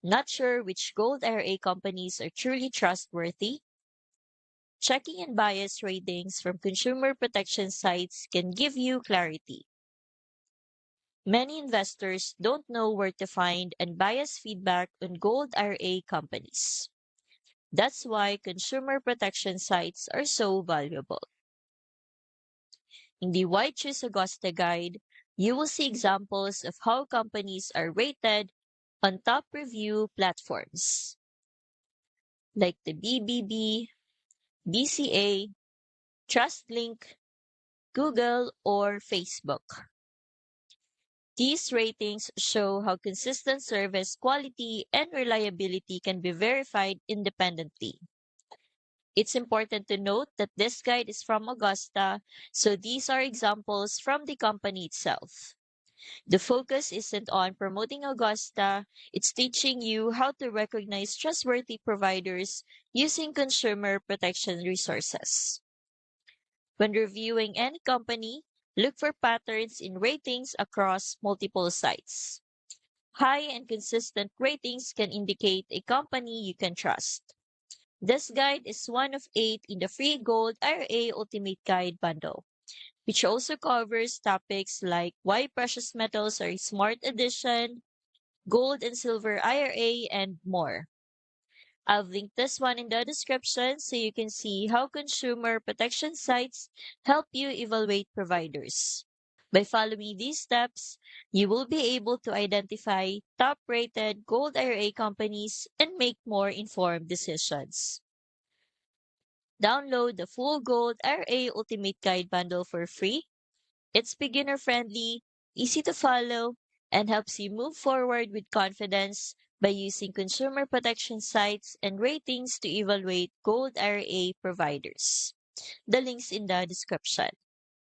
Not sure which Gold IRA companies are truly trustworthy? Checking unbiased ratings from consumer protection sites can give you clarity. Many investors don't know where to find unbiased feedback on Gold IRA companies. That's why consumer protection sites are so valuable. In the Why Choose Augusta guide, you will see examples of how companies are rated on top review platforms like the BBB, BCA, TrustLink, Google, or Facebook. These ratings show how consistent service quality and reliability can be verified independently. It's important to note that this guide is from Augusta, so these are examples from the company itself. The focus isn't on promoting Augusta, it's teaching you how to recognize trustworthy providers using consumer protection resources. When reviewing any company, look for patterns in ratings across multiple sites. High and consistent ratings can indicate a company you can trust. This guide is one of 8 in the free Gold IRA Ultimate Guide bundle, which also covers topics like why precious metals are a smart addition, gold and silver IRA, and more. I'll link this one in the description so you can see how consumer protection sites help you evaluate providers. By following these steps, you will be able to identify top-rated Gold IRA companies and make more informed decisions. Download the full Gold IRA Ultimate Guide bundle for free. It's beginner-friendly, easy to follow, and helps you move forward with confidence by using consumer protection sites and ratings to evaluate Gold IRA providers. The link's in the description.